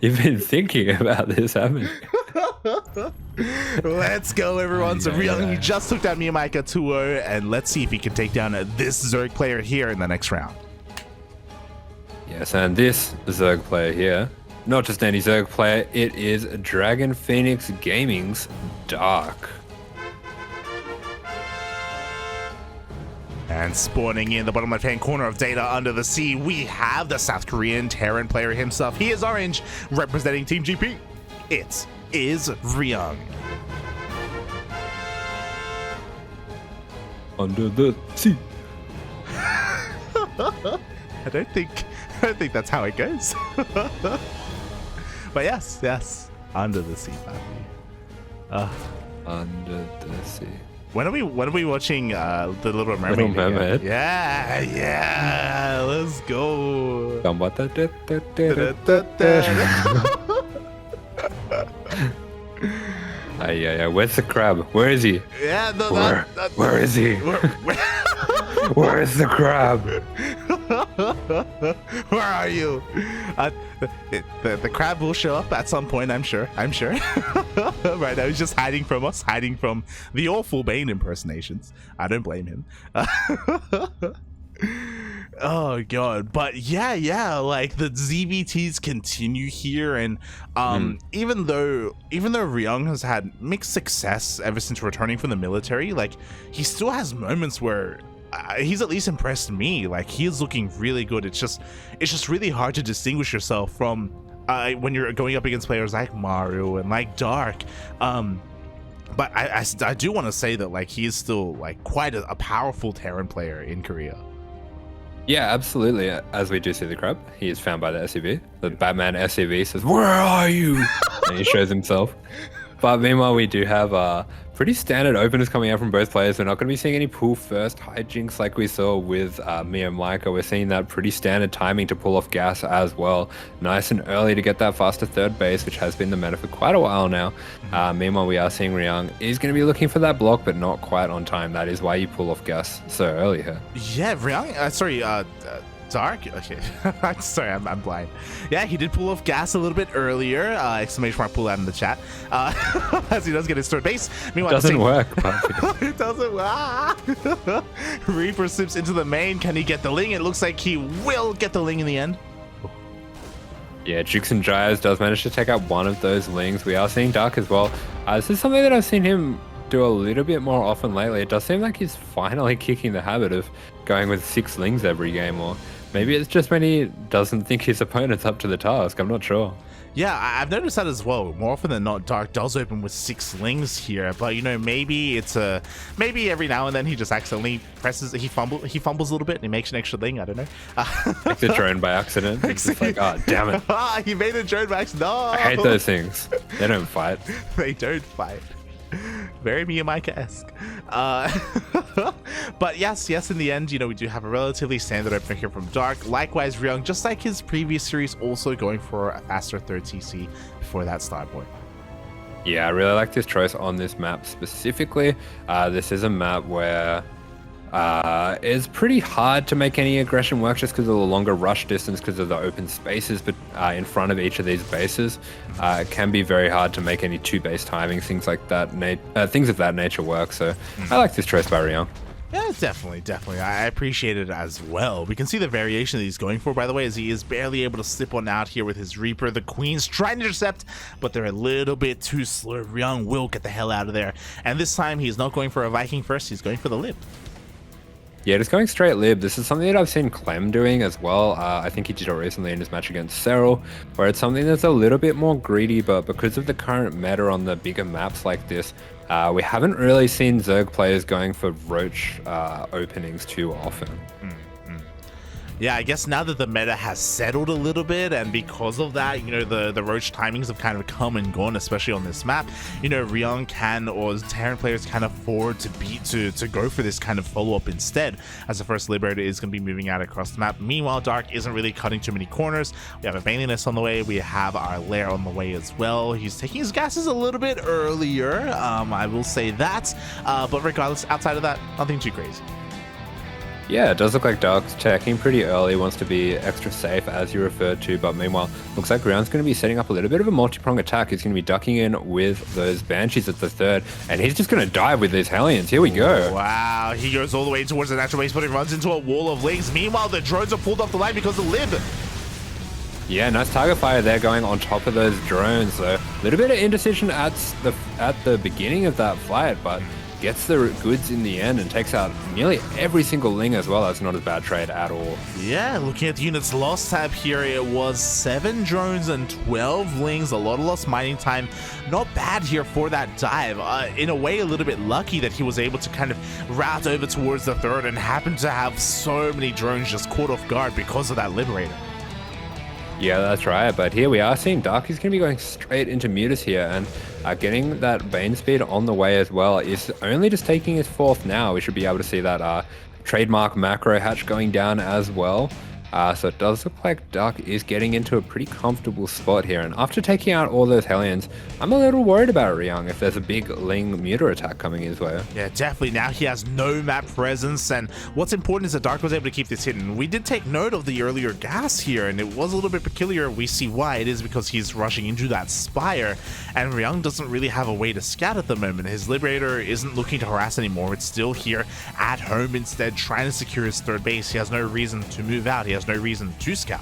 You've been thinking about this, haven't you? Let's go, everyone. So Ryung, he just took down Miyamika 2-0, and let's see if he can take down this Zerg player here in the next round. Yes, and this Zerg player here, not just any Zerg player, it is Dragon Phoenix Gaming's Dark. And spawning in the bottom left-hand corner of data under the sea, we have the South Korean Terran player himself. He is orange, representing Team GP. It is Ryung. Under the sea. I don't think that's how it goes. But yes, under the sea, family. Under the sea. When are we watching the Little Mermaid? Little Mermaid. Yeah, let's go. Yeah. Where's the crab? Where is he? Yeah, no, where is he? Where is the crab? Where are you? The crab will show up at some point, I'm sure. Right now he's just hiding from us, hiding from the awful Bane impersonations. I don't blame him. Oh god, but yeah, like the ZvTs continue here, and even though Ryung has had mixed success ever since returning from the military, like he still has moments where he's at least impressed me. Like he is looking really good. It's just really hard to distinguish yourself from when you're going up against players like Maru and like Dark. But I do want to say that like he is still like quite a powerful Terran player in Korea. Yeah, absolutely. As we do see the crab, he is found by the SCV. The Batman SCV says, "Where are you?" And he shows himself. But meanwhile, we do have pretty standard openers coming out from both players. We're not going to be seeing any pull first hijinks like we saw with Miyamika. We're seeing that pretty standard timing to pull off gas as well. Nice and early to get that faster third base, which has been the meta for quite a while now. Meanwhile, we are seeing Ryung is going to be looking for that block, but not quite on time. That is why you pull off gas so early here. Yeah, Ryung, Dark? Okay. Sorry, I'm blind. Yeah, he did pull off gas a little bit earlier. Exclamation mark pull out in the chat. As he does get his third base. Meanwhile, doesn't work. It doesn't work. Reaper slips into the main. Can he get the Ling? It looks like he will get the Ling in the end. Yeah, Jukes and Gyres does manage to take out one of those Lings. We are seeing Dark as well. This is something that I've seen him do a little bit more often lately. It does seem like he's finally kicking the habit of going with 6 Lings every game, or maybe it's just when he doesn't think his opponent's up to the task. I'm not sure. Yeah, I've noticed that as well. More often than not, Dark does open with 6 Lings here, but you know, maybe it's maybe every now and then he just accidentally presses, he fumbles a little bit and he makes an extra Ling. I don't know. Makes a drone by accident. It's just like, oh damn it! He made a drone by accident. No! I hate those things. They don't fight. They don't fight. Very Miyamika-esque. But yes, in the end, you know, we do have a relatively standard opener here from Dark. Likewise, Ryung, just like his previous series, also going for Aster 3rd TC before that start point. Yeah, I really like this choice on this map specifically. This is a map where it's pretty hard to make any aggression work just because of the longer rush distance, because of the open spaces but in front of each of these bases. It can be very hard to make any 2-base timings, things like that, things of that nature work. So I like this choice by Ryung. Yeah, definitely. I appreciate it as well. We can see the variation that he's going for, by the way, as he is barely able to slip one out here with his Reaper. The Queen's trying to intercept, but they're a little bit too slow. Ryung will get the hell out of there. And this time, he's not going for a Viking first, he's going for the Lib. Yeah, just going straight lib. This is something that I've seen Clem doing as well. I think he did it recently in his match against Cyril, where it's something that's a little bit more greedy, but because of the current meta on the bigger maps like this, we haven't really seen Zerg players going for Roach openings too often. Yeah, I guess now that the meta has settled a little bit, and because of that, you know, the Roach timings have kind of come and gone, especially on this map. You know, Ryung can, or Terran players can afford to go for this kind of follow-up instead, as the first Liberator is going to be moving out across the map. Meanwhile, Dark isn't really cutting too many corners. We have a Baneliness on the way. We have our Lair on the way as well. He's taking his gases a little bit earlier, I will say that. But regardless, outside of that, nothing too crazy. Yeah, it does look like Dark's checking pretty early, wants to be extra safe as you referred to, but meanwhile, looks like Ryung's going to be setting up a little bit of a multi-prong attack. He's going to be ducking in with those Banshees at the third, and he's just going to dive with these Hellions. Here we go. Wow, he goes all the way towards the natural base, but he runs into a wall of Lings. Meanwhile, the drones are pulled off the line because of Lib. Yeah, nice target fire there going on top of those drones. So a little bit of indecision at the beginning of that fight, but gets the goods in the end and takes out nearly every single Ling as well. That's not a bad trade at all. Yeah, looking at the units lost tab here, it was 7 drones and 12 Lings, a lot of lost mining time. Not bad here for that dive. In a way, a little bit lucky that he was able to kind of route over towards the third and happened to have so many drones just caught off guard because of that Liberator. Yeah, that's right. But here we are seeing Dark. He's going to be going straight into Mutas here and getting that Bane speed on the way as well. Is only just taking his 4th now. We should be able to see that trademark macro hatch going down as well. So it does look like Dark is getting into a pretty comfortable spot here. And after taking out all those Hellions, I'm a little worried about Ryung if there's a big Ling Muta attack coming his way. Yeah, definitely. Now he has no map presence. And what's important is that Dark was able to keep this hidden. We did take note of the earlier gas here, and it was a little bit peculiar. We see why. It is because he's rushing into that Spire, and Ryung doesn't really have a way to scout at the moment. His Liberator isn't looking to harass anymore. It's still here at home instead, trying to secure his 3rd base. He has no reason to move out. He has no reason to scout.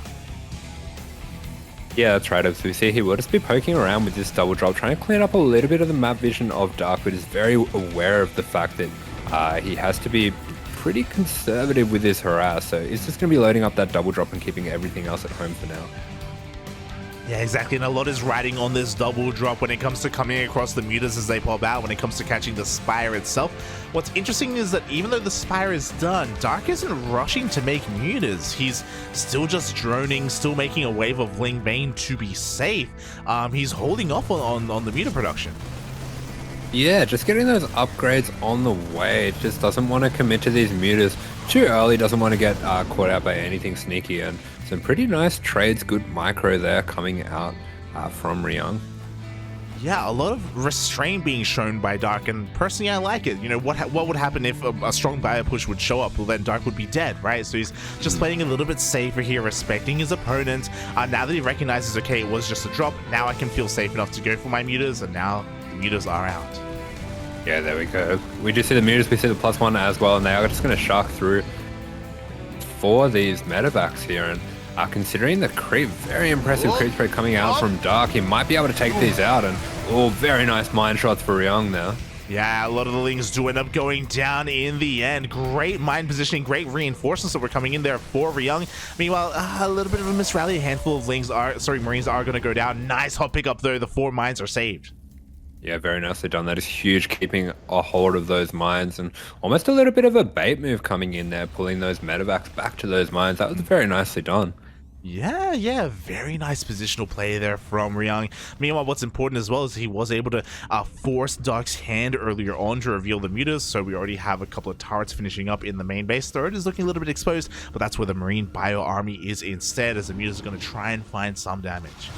Yeah, that's right. As we see, he will just be poking around with this double drop, trying to clean up a little bit of the map vision of Dark, but is very aware of the fact that he has to be pretty conservative with his harass. So he's just going to be loading up that double drop and keeping everything else at home for now. Yeah, exactly, and a lot is riding on this double drop when it comes to coming across the Mutas as they pop out, when it comes to catching the Spire itself. What's interesting is that even though the Spire is done, Dark isn't rushing to make Mutas. He's still just droning, still making a wave of Ling Bane to be safe. He's holding off on the Muta production. Yeah, just getting those upgrades on the way. Just doesn't want to commit to these Mutas too early, doesn't want to get caught out by anything sneaky, and some pretty nice trades, good micro there coming out from Ryung. Yeah, a lot of restraint being shown by Dark, and personally I like it. You know, what would happen if a strong bio push would show up? Well, then Dark would be dead, right? So he's just playing a little bit safer here, respecting his opponent. Now that he recognizes, okay, it was just a drop, now I can feel safe enough to go for my Mutas, and now the Mutas are out. Yeah, there we go. We do see the Mutas, we see the +1 as well, and they are just going to shark through for these medevacs here. And considering the creep, very impressive creep spread coming out from Dark. He might be able to take these out, and very nice mine shots for Ryung there. Yeah, a lot of the Lings do end up going down in the end. Great mine positioning, great reinforcements that were coming in there for Ryung. Meanwhile, a little bit of a misrally. A handful of Marines are going to go down. Nice hot pickup though. The 4 mines are saved. Yeah, very nicely done. That is huge, keeping a hold of those mines, and almost a little bit of a bait move coming in there, pulling those medevacs back to those mines. That was very nicely done. Yeah, very nice positional play there from Ryung. Meanwhile, what's important as well is he was able to force Dark's hand earlier on to reveal the Mutas, so we already have a couple of turrets finishing up in the main base. Third is looking a little bit exposed, but that's where the Marine Bio Army is instead, as the Mutas are going to try and find some damage.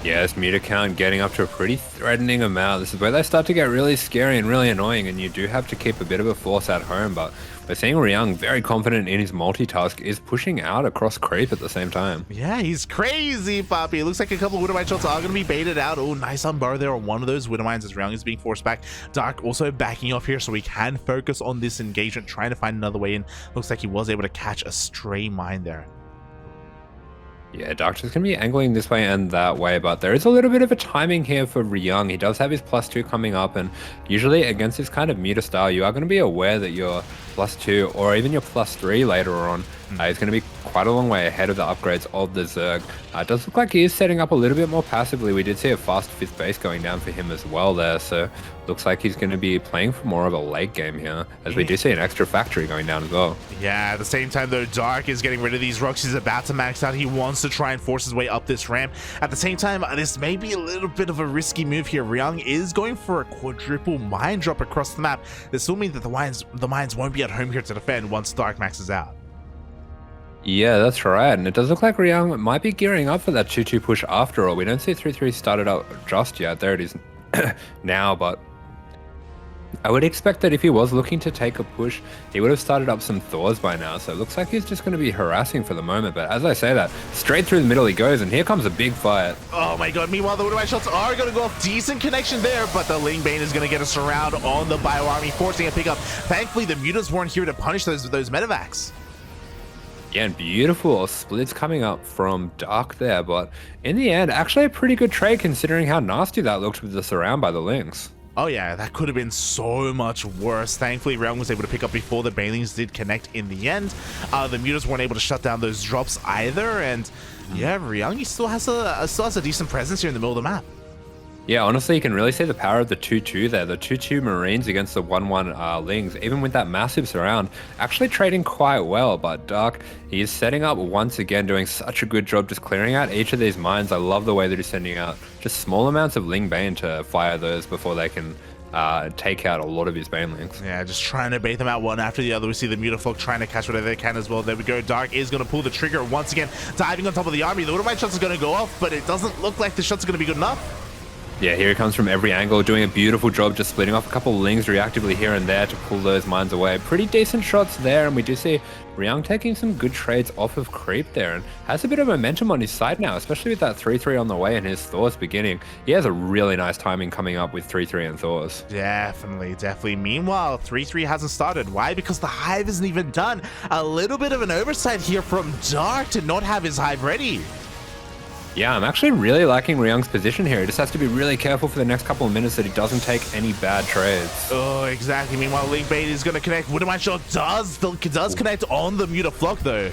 Yeah, this Muta count getting up to a pretty threatening amount. This is where they start to get really scary and really annoying, and you do have to keep a bit of a force at home, but we're seeing Ryung very confident in his multitask, is pushing out across creep at the same time. Yeah, he's crazy, Poppy. It looks like a couple of Widowmine shots are going to be baited out. Oh, nice unbar there on one of those Widowmines as Ryung is being forced back. Dark also backing off here so we can focus on this engagement, trying to find another way in. Looks like he was able to catch a stray mine there. Yeah, Dark just going to be angling this way and that way, but there is a little bit of a timing here for Ryung. He does have his +2 coming up, and usually against this kind of Muta style, you are going to be aware that your +2 or even your +3 later on is going to be quite a long way ahead of the upgrades of the Zerg. It does look like he is setting up a little bit more passively. We did see a fast 5th base going down for him as well there, so looks like he's going to be playing for more of a late game here, as we do see an extra factory going down as well. Yeah, at the same time though, Dark is getting rid of these rocks. He's about to max out. He wants to try and force his way up this ramp. At the same time, this may be a little bit of a risky move here. Ryung is going for a quadruple mine drop across the map. This will mean that the mines won't be at home here to defend once Dark maxes out. Yeah, that's right, and it does look like Ryung might be gearing up for that 2-2 push after all. We don't see 3-3 started out just yet. There it is now, but I would expect that if he was looking to take a push, he would have started up some Thors by now. So it looks like he's just going to be harassing for the moment. But as I say that, straight through the middle he goes, and here comes a big fight. Oh my god, meanwhile the Widowmine shots are going to go off. Decent connection there, but the Ling Bane is going to get a surround on the Bio Army, forcing a pickup. Thankfully, the mutants weren't here to punish those medevacs. Yeah, and beautiful splits coming up from Dark there. But in the end, actually a pretty good trade considering how nasty that looked with the surround by the Lynx. Oh yeah, that could have been so much worse. Thankfully, Ryung was able to pick up before the Banelings did connect in the end. The mutants weren't able to shut down those drops either, and yeah, Ryung, he still has a decent presence here in the middle of the map. Yeah, honestly, you can really see the power of the 2-2 there. The 2-2 Marines against the 1-1 Lings, even with that massive surround, actually trading quite well. But Dark, he is setting up once again, doing such a good job just clearing out each of these mines. I love the way that he's sending out just small amounts of Ling Bane to fire those before they can take out a lot of his Banelings. Yeah, just trying to bait them out one after the other. We see the Mutaflock trying to catch whatever they can as well. There we go. Dark is going to pull the trigger once again, diving on top of the army. The Widowmine shots are going to go off, but it doesn't look like the shots are going to be good enough. Yeah, here he comes from every angle, doing a beautiful job just splitting off a couple Lings reactively here and there to pull those mines away. Pretty decent shots there, and we do see Ryung taking some good trades off of creep there and has a bit of momentum on his side now, especially with that 3-3 on the way and his Thors beginning. He has a really nice timing coming up with 3-3 and Thors. Definitely. Meanwhile, 3-3 hasn't started. Why? Because the Hive isn't even done. A little bit of an oversight here from Dark to not have his Hive ready. Yeah, I'm actually really liking Ryung's position here. He just has to be really careful for the next couple of minutes that he doesn't take any bad trades. Oh, exactly. Meanwhile, Ling Bane is going to connect. Widowmine shot does connect on the Mutaflock, though.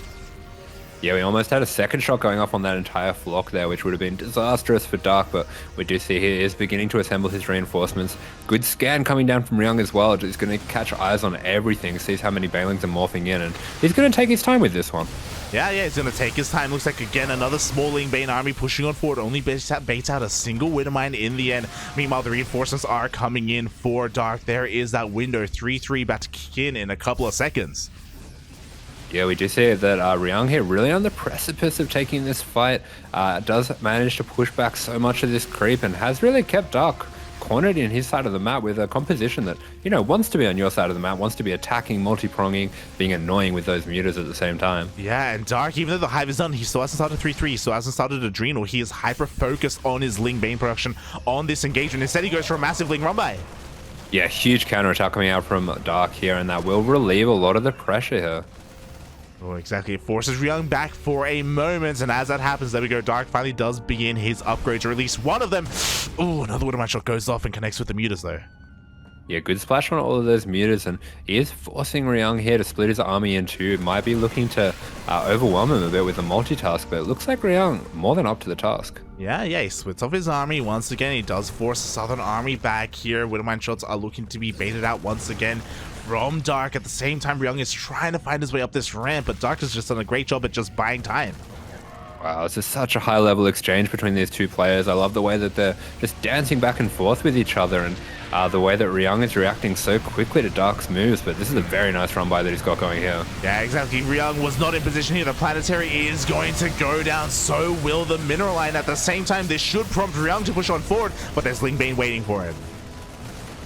Yeah, we almost had a second shot going off on that entire flock there, which would have been disastrous for Dark, but we do see he is beginning to assemble his reinforcements. Good scan coming down from Ryung as well. He's going to catch eyes on everything, sees how many Banelings are morphing in, and he's going to take his time with this one. Yeah, he's going to take his time. Looks like, again, another small Ling Bane army pushing on forward. Only baits out a single Widowmine in the end. Meanwhile, the reinforcements are coming in for Dark. There is that window. 3-3 about to kick in a couple of seconds. Yeah, we do see that Ryung here really on the precipice of taking this fight. Does manage to push back so much of this creep and has really kept Dark cornered in his side of the map with a composition that, you know, wants to be on your side of the map, wants to be attacking, multi-pronging, being annoying with those mutas at the same time. Yeah, and Dark, even though the Hive is done, he still hasn't started 3-3, he still hasn't started Adrenal. He is hyper-focused on his Ling Bane production on this engagement. Instead, he goes for a massive Ling run-by. Yeah, huge counterattack coming out from Dark here, and that will relieve a lot of the pressure here. Oh, exactly. It forces Ryung back for a moment, and as that happens, there we go. Dark finally does begin his upgrades, or at least one of them. Oh, another Widowmine shot goes off and connects with the mutas, though. Yeah, good splash on all of those mutas, and he is forcing Ryung here to split his army in two. Might be looking to overwhelm him a bit with the multitask, but it looks like Ryung more than up to the task. Yeah, he splits off his army. Once again, he does force the Southern Army back here. Widowmine shots are looking to be baited out once again from Dark. At the same time, Ryung is trying to find his way up this ramp, but Dark has just done a great job at just buying time. Wow, this is such a high-level exchange between these two players. I love the way that they're just dancing back and forth with each other, and the way that Ryung is reacting so quickly to Dark's moves, but this is a very nice run-by that he's got going here. Yeah, exactly. Ryung was not in position here. The Planetary is going to go down, so will the Mineral Line. At the same time, this should prompt Ryung to push on forward, but there's Ling Bane waiting for it.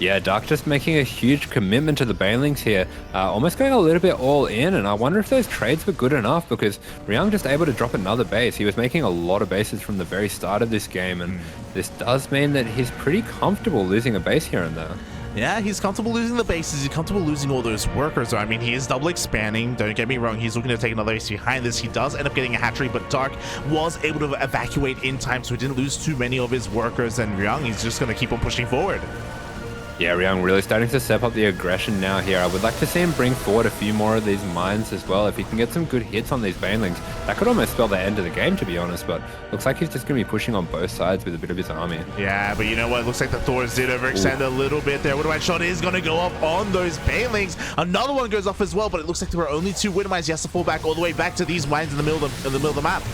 Yeah, Dark just making a huge commitment to the Banelings here, almost going a little bit all in, and I wonder if those trades were good enough because Ryung just able to drop another base. He was making a lot of bases from the very start of this game, and this does mean that he's pretty comfortable losing a base here and there. Yeah, he's comfortable losing the bases. He's comfortable losing all those workers. I mean, he is double expanding. Don't get me wrong. He's looking to take another base behind this. He does end up getting a hatchery, but Dark was able to evacuate in time, so he didn't lose too many of his workers. And Ryung, he's just going to keep on pushing forward. Yeah, Ryung really starting to step up the aggression now here. I would like to see him bring forward a few more of these mines as well. If he can get some good hits on these Banelings, that could almost spell the end of the game, to be honest, but looks like he's just going to be pushing on both sides with a bit of his army. Yeah, but you know what? Looks like the Thors did overextend a little bit there. Widowmine shot is going to go off on those Banelings. Another one goes off as well, but it looks like there were only two Widowmines. He has to fall back all the way back to these mines in the middle of the map.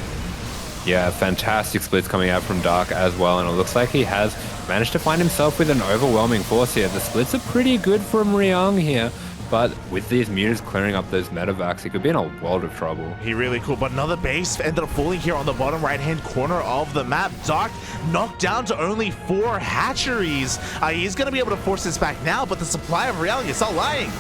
Yeah, fantastic splits coming out from Dark as well, and it looks like he has managed to find himself with an overwhelming force here. The splits are pretty good from Ryung here, But with these mutas clearing up those medevacs, he could be in a world of trouble. He really cool, but another base ended up falling here on the bottom right-hand corner of the map. Dark knocked down to only 4 hatcheries. He's going to be able to force this back now, but the supply of Ryung is not lying.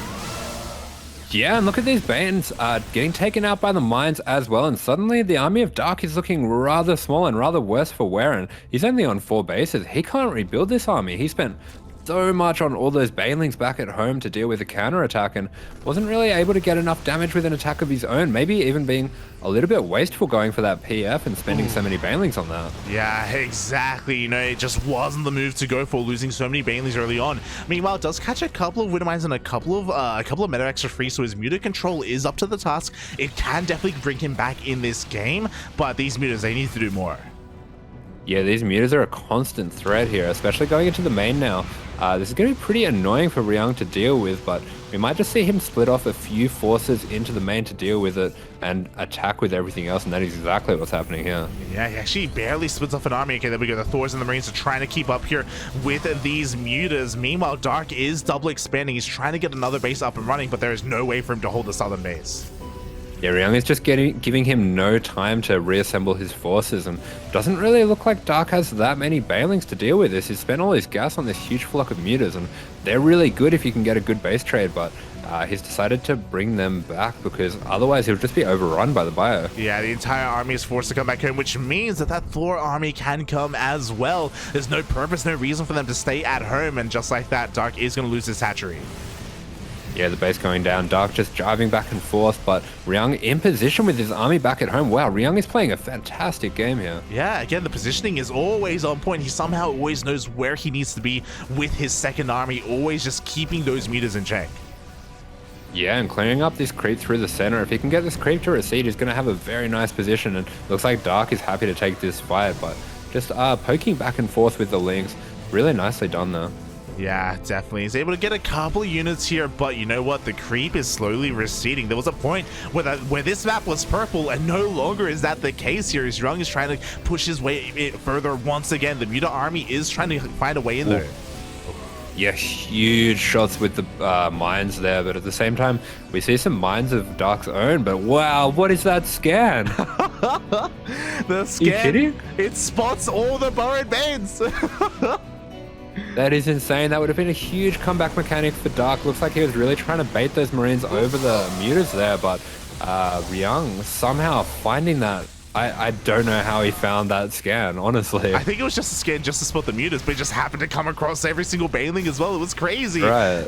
Yeah, and look at these Banes getting taken out by the mines as well, and suddenly the army of Dark is looking rather small and rather worse for wear, and he's only on 4 bases. He can't rebuild this army. He spent so much on all those banelings back at home to deal with a counterattack and wasn't really able to get enough damage with an attack of his own, maybe even being a little bit wasteful going for that PF and spending so many banelings on that. Yeah, exactly. You know, it just wasn't the move to go for, losing so many banelings early on. Meanwhile, does catch a couple of Widowmines and a couple of medevacs for free, so his muta control is up to the task. It can definitely bring him back in this game, but these mutas, they need to do more. Yeah, these mutas are a constant threat here, especially going into the main now. This is going to be pretty annoying for Ryung to deal with, but we might just see him split off a few forces into the main to deal with it and attack with everything else, and that is exactly what's happening here. Yeah, he actually barely splits off an army. Okay, there we go. The Thors and the Marines are trying to keep up here with these mutas. Meanwhile, Dark is double expanding. He's trying to get another base up and running, but there is no way for him to hold the southern base. Yeah, Ryung is just giving him no time to reassemble his forces, and doesn't really look like Dark has that many banelings to deal with this. He's spent all his gas on this huge flock of mutas, and they're really good if you can get a good base trade, but he's decided to bring them back because otherwise he'll just be overrun by the bio. Yeah, the entire army is forced to come back home, which means that Thor army can come as well. There's no purpose, no reason for them to stay at home, and just like that, Dark is going to lose his hatchery. Yeah, the base going down, Dark just driving back and forth, but Ryung in position with his army back at home. Wow, Ryung is playing a fantastic game here. Yeah, again, the positioning is always on point. He somehow always knows where he needs to be with his second army, always just keeping those mutas in check. Yeah, and clearing up this creep through the center. If he can get this creep to recede, he's going to have a very nice position, and looks like Dark is happy to take this fight, but just poking back and forth with the links. Really nicely done there. Yeah, definitely. He's able to get a couple of units here, but you know what? The creep is slowly receding. There was a point where this map was purple, and no longer is that the case here. As Ryung is trying to push his way further once again. The muta army is trying to find a way in there. Yeah, huge shots with the mines there, but at the same time, we see some mines of Dark's own, but wow, what is that scan? The scan, you kidding? It spots all the burrowed banes. That is insane. That would have been a huge comeback mechanic for Dark. Looks like he was really trying to bait those Marines over the mutas there, but Ryung somehow finding that. I don't know how he found that scan, honestly. I think it was just a scan just to spot the mutas, but it just happened to come across every single baneling as well. It was crazy. Right.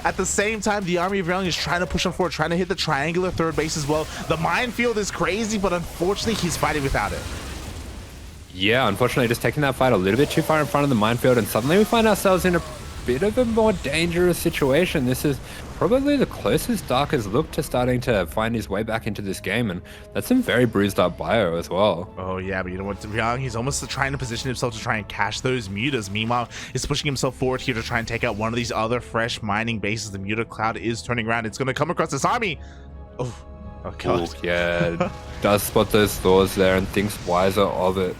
At the same time, the army of Ryung is trying to push on forward, trying to hit the triangular third base as well. The minefield is crazy, but unfortunately, he's fighting without it. Yeah, unfortunately, just taking that fight a little bit too far in front of the minefield, and suddenly we find ourselves in a bit of a more dangerous situation. This is probably the closest Dark has looked to starting to find his way back into this game, and that's some very bruised up bio as well. Oh yeah, but you know what, Ryung, he's almost trying to position himself to try and cash those mutas. Meanwhile, he's pushing himself forward here to try and take out one of these other fresh mining bases. The muta cloud is turning around. It's going to come across this army. Oh god. Ooh, yeah, does spot those Thors there and thinks wiser of it.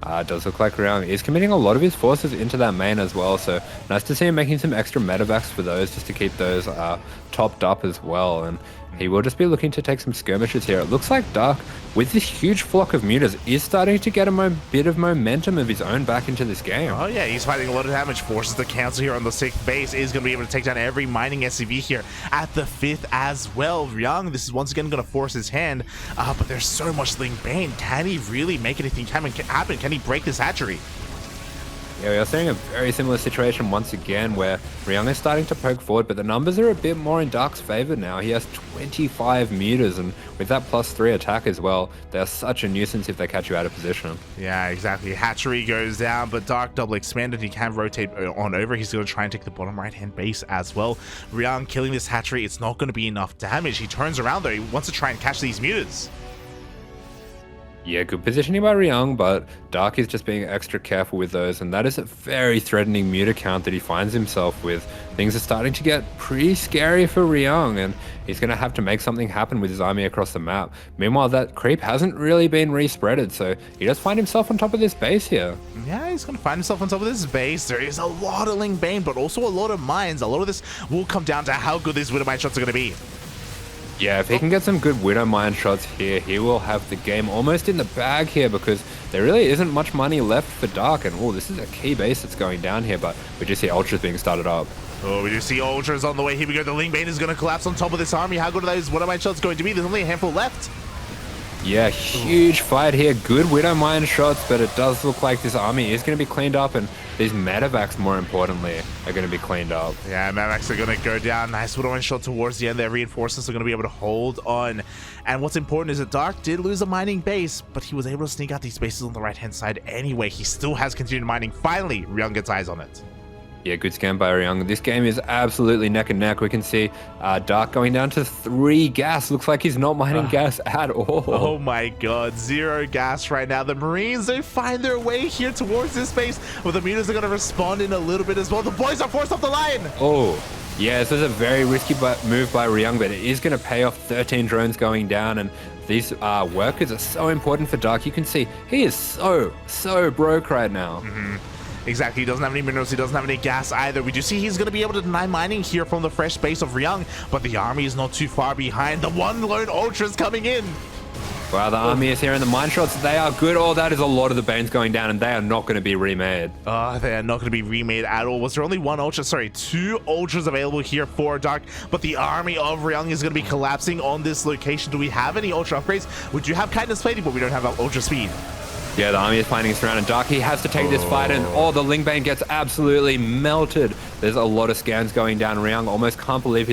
It does look like Ryung is committing a lot of his forces into that main as well, so nice to see him making some extra medevacs for those just to keep those topped up as well, and he will just be looking to take some skirmishes here. It looks like Dark, with this huge flock of mutas, is starting to get a bit of momentum of his own back into this game. Oh yeah, he's fighting a lot of damage. Forces the cancel here on the 6th base. Is going to be able to take down every mining SCV here at the 5th as well. Ryung, this is once again going to force his hand, but there's so much Ling Bane. Can he really make anything happen? Can he break this hatchery? Yeah, we are seeing a very similar situation once again where Ryung is starting to poke forward, but the numbers are a bit more in Dark's favor now. He has 25 mutas, and with that +3 attack as well, they're such a nuisance if they catch you out of position. Yeah, exactly. Hatchery goes down, but Dark double expanded. He can rotate on over. He's going to try and take the bottom right-hand base as well. Ryung killing this hatchery, it's not going to be enough damage. He turns around though. He wants to try and catch these mutas. Yeah, good positioning by Ryung, but Dark is just being extra careful with those, and that is a very threatening mute account that he finds himself with. Things are starting to get pretty scary for Ryung, and he's going to have to make something happen with his army across the map. Meanwhile, that creep hasn't really been respreaded, so he does find himself on top of this base here. Yeah, he's going to find himself on top of this base. There is a lot of Ling Bane, but also a lot of mines. A lot of this will come down to how good these Widow Mine shots are going to be. Yeah, if he can get some good Widow Mine shots here, he will have the game almost in the bag here because there really isn't much money left for Dark. And oh, this is a key base that's going down here, but we just see Ultras being started up. Oh, we do see Ultras on the way. Here we go. The Ling Bane is going to collapse on top of this army. How good are those Widow Mine shots going to be? There's only a handful left. Yeah, huge fight here. Good Widow Mine shots, but it does look like this army is going to be cleaned up, and these medevacs, more importantly, are going to be cleaned up. Yeah, medevacs are going to go down. Nice Widow Mine shot towards the end. Their reinforcements are going to be able to hold on. And what's important is that Dark did lose a mining base, but he was able to sneak out these bases on the right-hand side anyway. He still has continued mining. Finally, Ryung gets eyes on it. Yeah, good scan by Ryung. This game is absolutely neck and neck. We can see Dark going down to 3 gas. Looks like he's not mining gas at all. Oh my god, 0 gas right now. The Marines, they find their way here towards this base, but the Mutas are going to respond in a little bit as well. The boys are forced off the line. Oh, yeah, this is a very risky move by Ryung, but it is going to pay off. 13 drones going down, and these workers are so important for Dark. You can see he is so broke right now. Exactly, he doesn't have any minerals, he doesn't have any gas either. We do see he's going to be able to deny mining here from the fresh base of Ryung, but the army is not too far behind. The one lone Ultra is coming in. Wow, the army is here, and the mine shots, they are good. Oh, that is a lot of the Banes going down, and they are not going to be remade. They are not going to be remade at all. Was there only one Ultra? Sorry, 2 Ultras available here for Dark, but the army of Ryung is going to be collapsing on this location. Do we have any Ultra upgrades? We do have Kindness Plating, but we don't have Ultra Speed. Yeah, the army is finding us around, and Dark, he has to take this fight, and the Ling Bane gets absolutely melted. There's a lot of scans going down. Ryung almost can't believe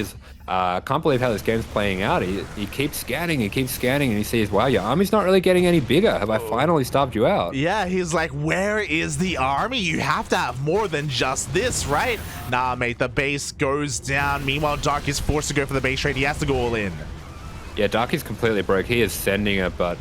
how this game's playing out. He keeps scanning, and he sees, wow, your army's not really getting any bigger. Have I finally starved you out? Yeah, he's like, where is the army? You have to have more than just this, right? Nah, mate, the base goes down. Meanwhile, Dark is forced to go for the base trade. He has to go all in. Yeah, Dark is completely broke. He is sending it, but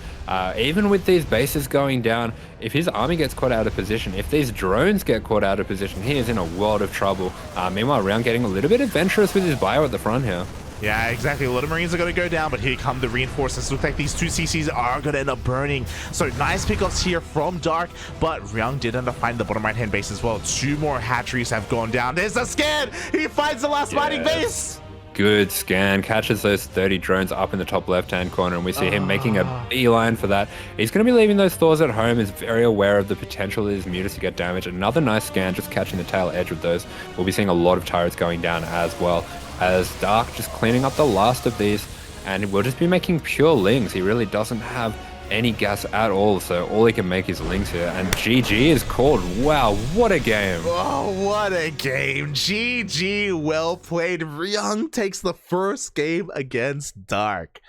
even with these bases going down, if his army gets caught out of position, if these drones get caught out of position, he is in a world of trouble. Meanwhile, Ryung getting a little bit adventurous with his bio at the front here. Yeah, exactly. A lot of Marines are going to go down, but here come the reinforcements. Looks like these 2 CCs are going to end up burning. So nice pickups here from Dark, but Ryung did end up finding the bottom right-hand base as well. 2 more hatcheries have gone down. There's a scan! He finds the last mining base! Good scan, catches those 30 drones up in the top left-hand corner, and we see him making a beeline for that. He's going to be leaving those Thors at home, is very aware of the potential of his Mutas to get damaged. Another nice scan, just catching the tail edge of those. We'll be seeing a lot of turrets going down as well, as Dark just cleaning up the last of these, and we'll just be making pure lings. He really doesn't have any gas at all, so all he can make is lings here, and GG is called. Wow, what a game. Oh, what a game. GG, well played. Ryung takes the first game against Dark.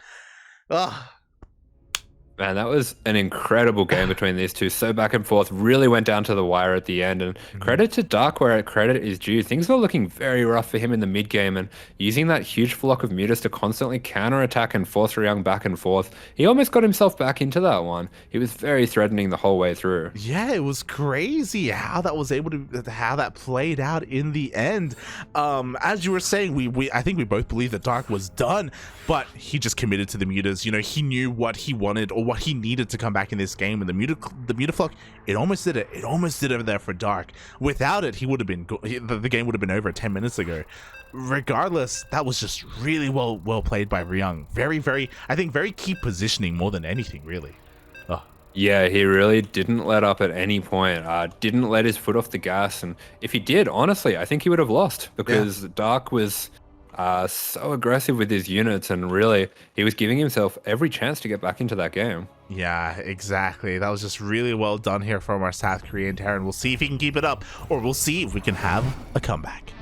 Man, that was an incredible game between these two. So back and forth, really went down to the wire at the end. And credit to Dark where credit is due. Things were looking very rough for him in the mid game, and using that huge flock of Mutas to constantly counterattack and force Ryung back and forth, he almost got himself back into that one. He was very threatening the whole way through. Yeah, it was crazy how that was able to, how that played out in the end. As you were saying, I think we both believe that Dark was done, but he just committed to the Mutas. You know, he knew what he wanted or what he needed to come back in this game, and the Muta flock, it almost did it. It almost did it there for Dark. Without it, he would have been the game would have been over 10 minutes ago. Regardless, that was just really well played by Ryung. Very, I think very key positioning more than anything, really. Yeah, he really didn't let up at any point. Didn't let his foot off the gas, and if he did, honestly, I think he would have lost, because Dark was so aggressive with his units, and really he was giving himself every chance to get back into that game. Yeah, exactly. That was just really well done here from our South Korean Terran. We'll see if he can keep it up, or we'll see if we can have a comeback.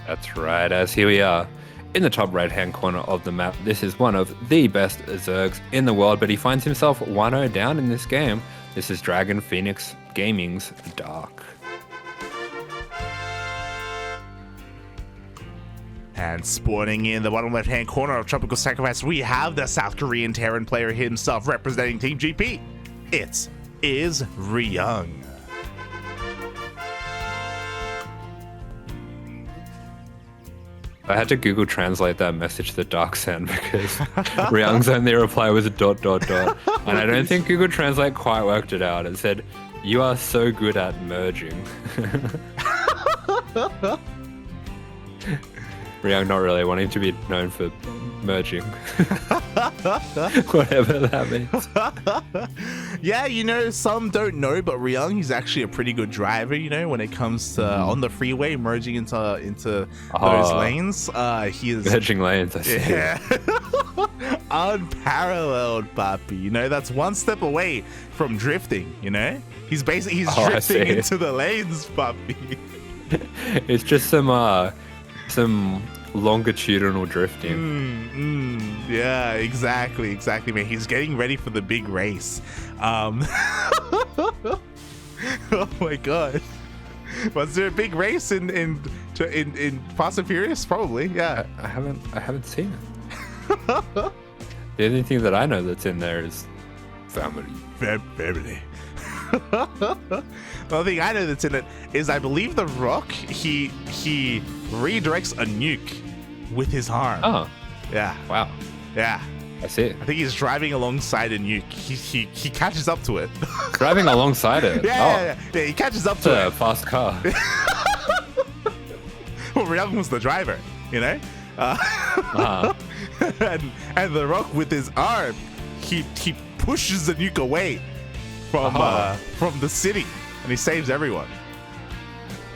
That's right, as here we are in the top right hand corner of the map. This is one of the best Zergs in the world, but he finds himself 1-0 down in this game. This is Dragon Phoenix Gaming's Dark. And spawning in the bottom left-hand corner of Tropical Sacrifice, we have the South Korean Terran player himself representing Team GP. It is Ryung. I had to Google translate that message that Dark sent because Ryung's only reply was a ... And I don't think Google Translate quite worked it out. It said, "You are so good at merging." Ryung not really wanting to be known for merging. Whatever that means. Yeah, you know, some don't know, but Ryung, he's actually a pretty good driver, you know, when it comes to on the freeway, merging into those lanes. He is merging lanes, I see. Yeah. Unparalleled, papi. You know, that's one step away from drifting, you know? He's drifting into the lanes, papi. It's just some longitudinal drifting. Yeah, exactly, man. He's getting ready for the big race. Oh my god. Was there a big race in Fast and Furious? Probably, yeah. I haven't seen it. The only thing that I know that's in there is family. Family. The only thing I know that's in it is I believe The Rock, he redirects a nuke with his arm. Oh. Yeah. Wow. Yeah. I see it. I think he's driving alongside a nuke. He catches up to it. Driving alongside it? Yeah, he catches up to it. It's a fast car. Well, Ryung was the driver, you know? And The Rock with his arm, he pushes the nuke away from the city, and he saves everyone.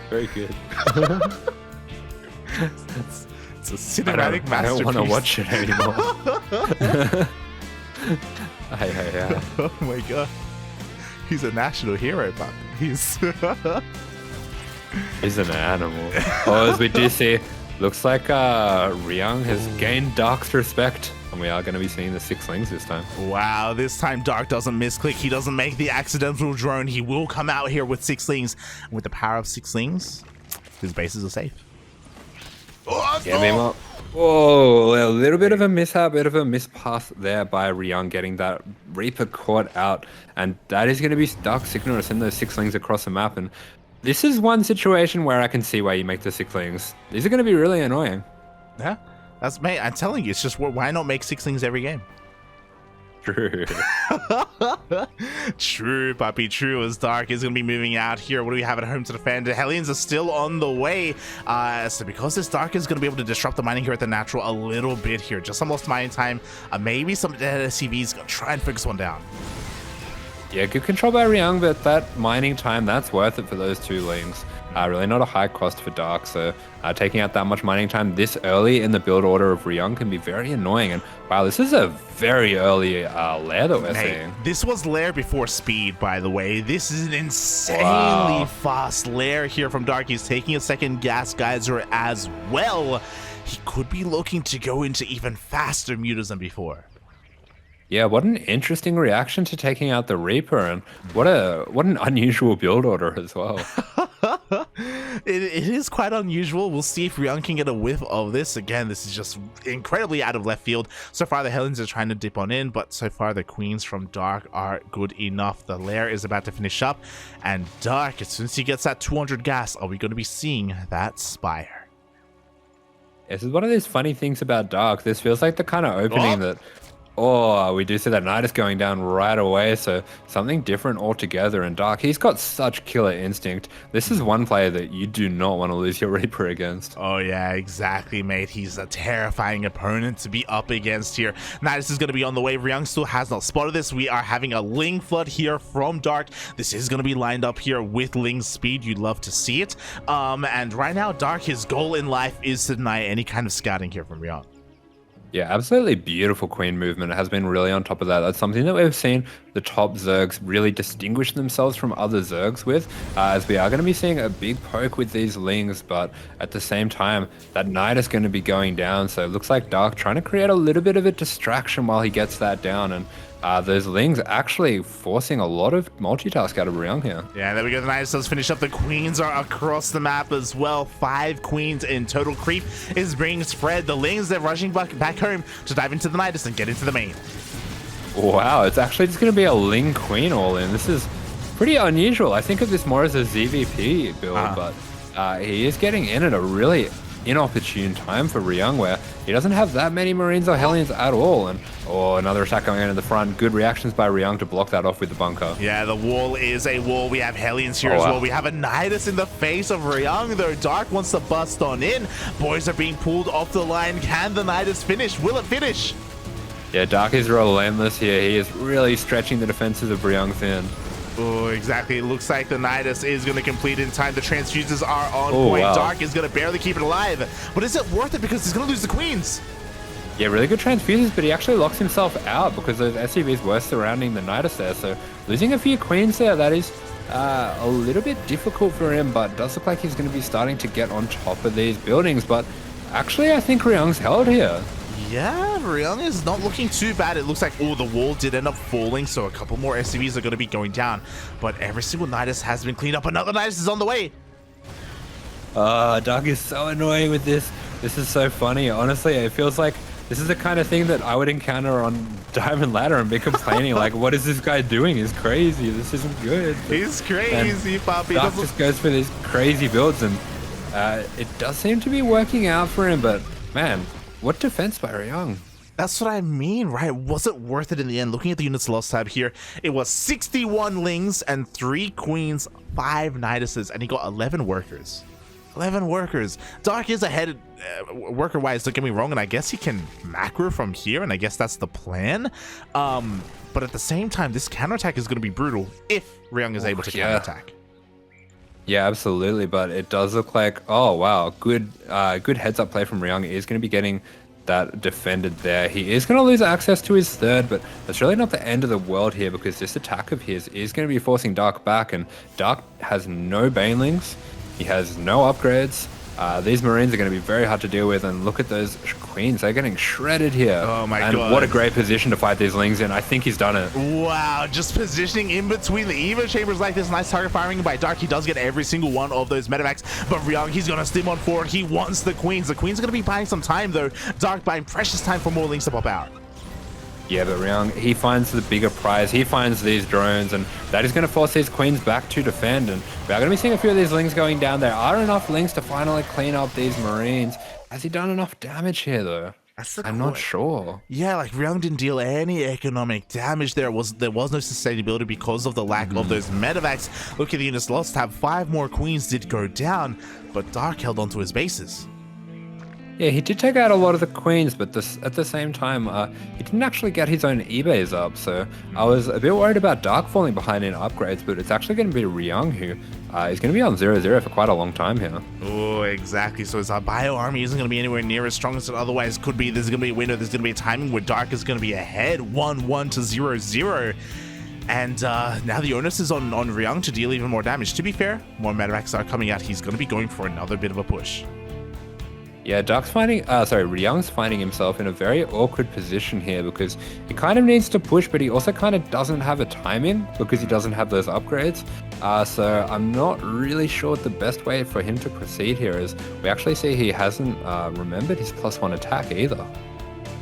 Very good. It's a cinematic masterpiece. I don't want to watch it anymore. Yeah. Oh my god. He's a national hero, but he's an animal. Oh, as we do see, looks like Ryung has gained Dark's respect, and we are going to be seeing the 6 lings this time. Wow, this time Dark doesn't misclick. He doesn't make the accidental drone. He will come out here with 6 lings. And with the power of 6 lings, his bases are safe. Meanwhile, a little bit of a mishap, bit of a mispass there by Ryung getting that Reaper caught out, and that is going to be Dark signal to send those 6 lings across the map. And this is one situation where I can see why you make the 6 lings. These are going to be really annoying. Yeah, mate, I'm telling you, it's just why not make 6 lings every game? True. True, puppy, true. As Dark is going to be moving out here. What do we have at home to defend? The Hellions are still on the way. So because this Dark is going to be able to disrupt the mining here at the natural a little bit here. Just some lost mining time. Maybe some SCVs going to try and focus one down. Yeah, good control by Ryung, but that mining time, that's worth it for those 2 lings. Really not a high cost for Dark, so taking out that much mining time this early in the build order of Ryung can be very annoying. And wow, this is a very early lair that we're seeing. This was lair before speed, by the way. This is an insanely fast lair here from Dark. He's taking a second gas geyser as well. He could be looking to go into even faster mutas than before. Yeah, what an interesting reaction to taking out the Reaper, and what an unusual build order as well. It is quite unusual. We'll see if Ryung can get a whiff of this. Again, this is just incredibly out of left field. So far, the Hellions are trying to dip on in, but so far, the Queens from Dark are good enough. The lair is about to finish up, and Dark, as soon as he gets that 200 gas, are we going to be seeing that Spire? This is one of those funny things about Dark. This feels like the kind of opening that... Oh, we do see that Knight is going down right away, so something different altogether. And Dark, he's got such killer instinct. This is one player that you do not want to lose your Reaper against. Oh yeah, exactly, mate. He's a terrifying opponent to be up against here. Knight is going to be on the way. Ryung still has not spotted this. We are having a Ling flood here from Dark. This is going to be lined up here with Ling's speed. You'd love to see it. And right now, Dark, his goal in life is to deny any kind of scouting here from Ryung. Yeah, absolutely beautiful queen movement. It has been really on top of that. That's something that we've seen the top Zergs really distinguish themselves from other Zergs with, as we are going to be seeing a big poke with these Lings, but at the same time, that Knight is going to be going down, so it looks like Dark trying to create a little bit of a distraction while he gets that down, and those Lings actually forcing a lot of multitask out of Ryung here. Yeah, there we go. The Knights does finish up. The Queens are across the map as well. 5 Queens in total. Creep is being spread. The Lings, they're rushing back home to dive into the Knights and get into the main. Wow, it's actually just going to be a Ling Queen all in. This is pretty unusual. I think of this more as a ZvT build, but he is getting in at a really inopportune time for Ryung, where he doesn't have that many Marines or Hellions at all. And another attack going in the front. Good reactions by Ryung to block that off with the bunker. Yeah, the wall is a wall. We have Hellions here as well. We have a Nidus in the face of Ryung, though. Dark wants to bust on in. Boys are being pulled off the line. Can the Nidus finish? Will it finish? Yeah, Dark is relentless here. He is really stretching the defenses of Ryung thin. Oh, exactly. It looks like the Nidus is going to complete in time. The transfuses are on point. Wow. Dark is going to barely keep it alive. But is it worth it? Because he's going to lose the Queens. Yeah, really good transfuses, but he actually locks himself out because those SCVs were surrounding the Nidus there. So losing a few Queens there, that is a little bit difficult for him, but does look like he's going to be starting to get on top of these buildings. But actually, I think Ryung's held here. Yeah, Ryung is not looking too bad. It looks like, the wall did end up falling, so a couple more SCVs are going to be going down. But every single Nidus has been cleaned up. Another Nidus is on the way. Dark is so annoying with this. This is so funny. Honestly, it feels like this is the kind of thing that I would encounter on Diamond Ladder and be complaining, like, what is this guy doing? He's crazy. This isn't good. He's crazy, Poppy. Dark just goes for these crazy builds, and it does seem to be working out for him, but man, what defense by Ryung? That's what I mean, right? Was it worth it in the end? Looking at the units lost tab here, it was 61 Lings and 3 Queens, 5 Niduses, and he got 11 workers. 11 workers. Dark is ahead worker-wise, don't get me wrong, and I guess he can macro from here, and I guess that's the plan. But at the same time, this counterattack is going to be brutal if Ryung is able to counterattack. Yeah, absolutely, but it does look like, oh wow, good heads-up play from Ryung. He is going to be getting that defended there. He is going to lose access to his third, but that's really not the end of the world here, because this attack of his is going to be forcing Dark back, and Dark has no Banelings. He has no upgrades. These Marines are going to be very hard to deal with, and look at those Queens. They're getting shredded here. Oh my god. And what a great position to fight these Lings in. I think he's done it. Wow, just positioning in between the Evo chambers like this. Nice target firing by Dark. He does get every single one of those medevacs, but Ryung, he's going to stim on forward. He wants the Queens. The Queens are going to be buying some time, though. Dark buying precious time for more Lings to pop out. Yeah, but Ryung, he finds the bigger prize. He finds these drones, and that is going to force these Queens back to defend. And we are going to be seeing a few of these Lings going down. There are enough Lings to finally clean up these Marines. Has he done enough damage here, though? I'm not sure. Yeah, like Ryung didn't deal any economic damage. There was no sustainability because of the lack of those medevacs. Look at the units lost. Have 5 more Queens did go down, but Dark held onto his bases. Yeah, he did take out a lot of the Queens, but at the same time, he didn't actually get his own eBays up, so I was a bit worried about Dark falling behind in upgrades, but it's actually going to be Ryung who is going to be on 0-0 for quite a long time here. Oh, exactly. So his bio army isn't going to be anywhere near as strong as it otherwise could be. There's going to be a window. There's going to be a timing where Dark is going to be ahead 1-1 to 0-0. And now the onus is on Ryung to deal even more damage. To be fair, more medevacs are coming out. He's going to be going for another bit of a push. Yeah, Ryung's finding himself in a very awkward position here, because he kind of needs to push, but he also kind of doesn't have a timing because he doesn't have those upgrades. So I'm not really sure what the best way for him to proceed here is. We actually see he hasn't remembered his +1 attack either.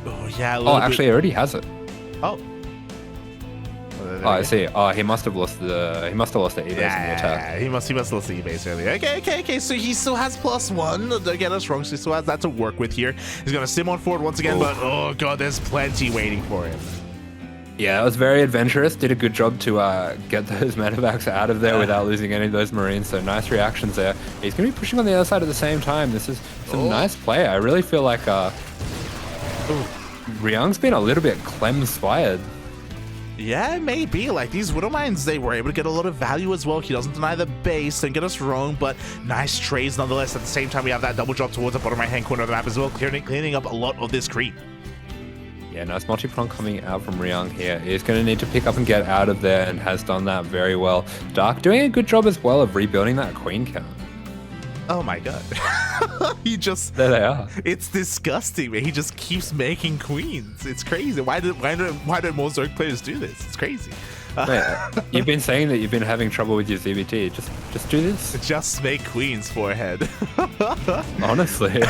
Oh, yeah. Actually, he already has it. Oh. Oh, I see. Oh, he must have lost the ebase in the attack. Yeah, he must have lost the ebase earlier. Okay. So he still has +1. Don't get us wrong. So he still has that to work with here. He's gonna sim on forward once again, but oh god, there's plenty waiting for him. Yeah, that was very adventurous. Did a good job to get those medevacs out of there without losing any of those Marines. So nice reactions there. He's gonna be pushing on the other side at the same time. This is some nice play. I really feel like Ryung's been a little bit Clem-inspired. Yeah, maybe. Like, these Widow Mines, they were able to get a lot of value as well. He doesn't deny the base, don't get us wrong, but nice trades nonetheless. At the same time, we have that double drop towards the bottom right-hand corner of the map as well, cleaning up a lot of this creep. Yeah, nice multi-prong coming out from Ryung here. He's going to need to pick up and get out of there and has done that very well. Dark doing a good job as well of rebuilding that queen count. Oh my god. He just... There they are. It's disgusting, man. He just keeps making queens. It's crazy. Why don't more Zerg players do this? It's crazy. Wait, you've been saying that you've been having trouble with your ZvT. Just do this. Just make queens, forehead. Honestly.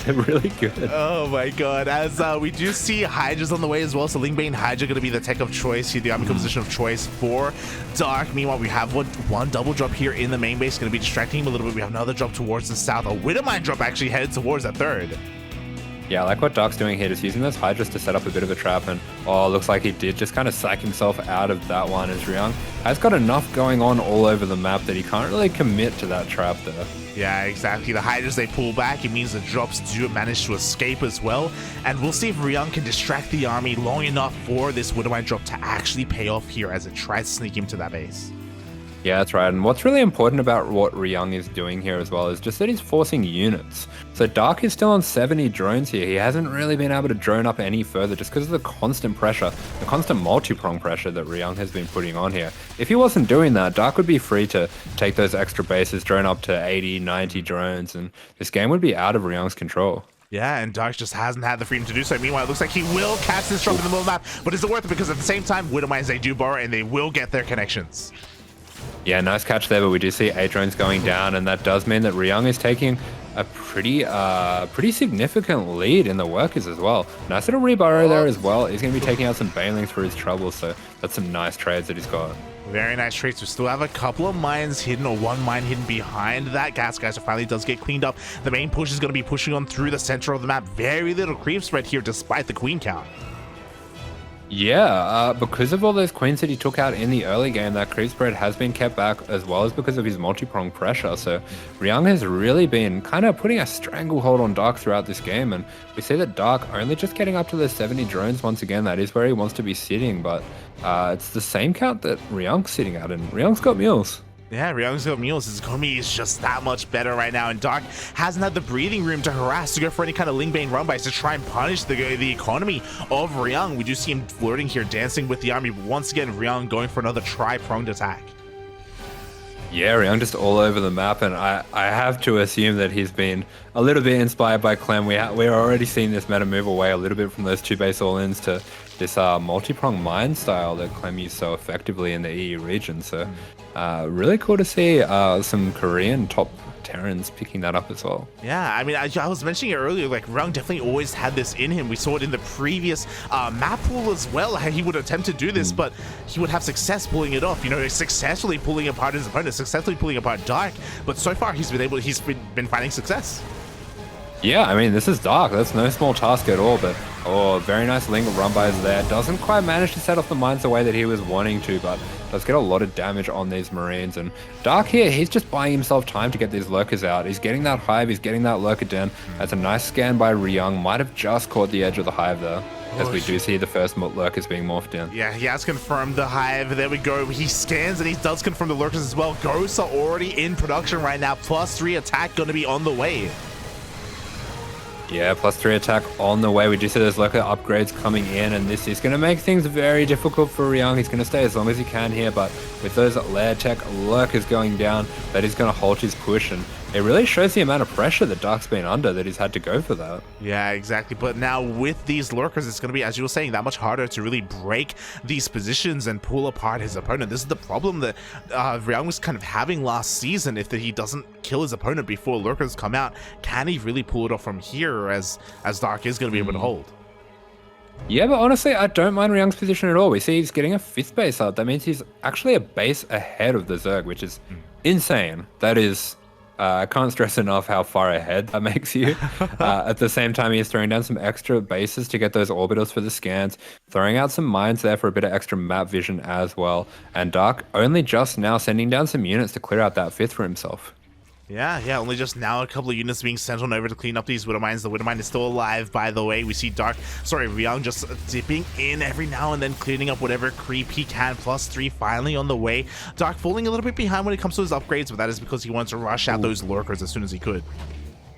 They're really good. Oh my god. As we do see Hydra's on the way as well. So Lingbane Hydra going to be the tech of choice here, the army composition of choice for Dark. Meanwhile, we have one double drop here in the main base. Going to be distracting him a little bit. We have another drop towards the south. A Widowmine drop actually headed towards that third. Yeah, I like what Dark's doing here, just using those Hydras to set up a bit of a trap, and looks like he did just kind of psych himself out of that one, as Ryung has got enough going on all over the map that he can't really commit to that trap there. Yeah, exactly. The Hydras, they pull back. It means the drops do manage to escape as well. And we'll see if Ryung can distract the army long enough for this Widowmine drop to actually pay off here as it tries to sneak into that base. Yeah, that's right. And what's really important about what Ryung is doing here as well is just that he's forcing units. So Dark is still on 70 drones here. He hasn't really been able to drone up any further just because of the constant pressure, the constant multi-prong pressure that Ryung has been putting on here. If he wasn't doing that, Dark would be free to take those extra bases, drone up to 80, 90 drones, and this game would be out of Ryung's control. Yeah, and Dark just hasn't had the freedom to do so. Meanwhile, it looks like he will catch this drop in the middle of the map, but is it worth it? Because at the same time, Widowmines, they do borrow and they will get their connections. Yeah, nice catch there, but we do see 8 drones going down, and that does mean that Ryung is taking a pretty significant lead in the workers as well. Nice little reburrow there as well. He's going to be taking out some banelings for his trouble, so that's some nice trades that he's got. Very nice trades. We still have a couple of mines hidden, or one mine hidden behind that gas geyser. Finally does get cleaned up. The main push is going to be pushing on through the center of the map. Very little creep spread here despite the queen count. Yeah, because of all those queens that he took out in the early game, that creep spread has been kept back, as well as because of his multi-prong pressure. So Ryung has really been kind of putting a stranglehold on Dark throughout this game, and we see that Dark only just getting up to the 70 drones once again. That is where he wants to be sitting, but it's the same count that Ryung's sitting at, and Ryung's got mules. Yeah, Ryung's got mules. His economy is just that much better right now, and Dark hasn't had the breathing room to harass, to go for any kind of Lingbane run bys to try and punish the economy of Ryung. We do see him flirting here, dancing with the army, but once again, Ryung going for another tri-pronged attack. Yeah, Ryung just all over the map, and I have to assume that he's been a little bit inspired by Clem. We're already seeing this meta move away a little bit from those 2 base all-ins to this multi-prong mine style that Clem used so effectively in the EU region. So really cool to see some Korean top Terrans picking that up as well. Yeah, I mean, I was mentioning it earlier, like Ryung definitely always had this in him. We saw it in the previous map pool as well, how he would attempt to do this, but he would have success pulling it off, you know, successfully pulling apart his opponent, successfully pulling apart Dark, but so far he's been finding success. Yeah, I mean, this is Dark. That's no small task at all, but very nice Ling run-bys there. Doesn't quite manage to set off the mines the way that he was wanting to, but does get a lot of damage on these Marines. And Dark here, he's just buying himself time to get these lurkers out. He's getting that hive, he's getting that lurker down. That's a nice scan by Ryung. Might have just caught the edge of the hive there, as we do see the first lurkers being morphed in. Yeah, he has confirmed the hive. There we go. He scans and he does confirm the lurkers as well. Ghosts are already in production right now. +3 attack going to be on the way. Yeah, +3 attack on the way. We do see those lurker upgrades coming in, and this is going to make things very difficult for Ryung. He's going to stay as long as he can here, but with those lair tech lurkers going down, that is going to halt his push, and it really shows the amount of pressure that Dark's been under that he's had to go for that. Yeah, exactly. But now with these lurkers, it's going to be, as you were saying, that much harder to really break these positions and pull apart his opponent. This is the problem that Ryung was kind of having last season. If he doesn't kill his opponent before lurkers come out, can he really pull it off from here, as Dark is going to be able to hold? Yeah, but honestly, I don't mind Ryung's position at all. We see he's getting a 5th base up. That means he's actually a base ahead of the Zerg, which is insane. That is... I can't stress enough how far ahead that makes you. At the same time, he's throwing down some extra bases to get those orbitals for the scans, throwing out some mines there for a bit of extra map vision as well. And Dark only just now sending down some units to clear out that 5th for himself. Yeah, only just now a couple of units being sent on over to clean up these Widowmines. The Widowmine is still alive, by the way. We see Ryung just dipping in every now and then, cleaning up whatever creep he can. +3 finally on the way. Dark falling a little bit behind when it comes to his upgrades, but that is because he wants to rush out those lurkers as soon as he could.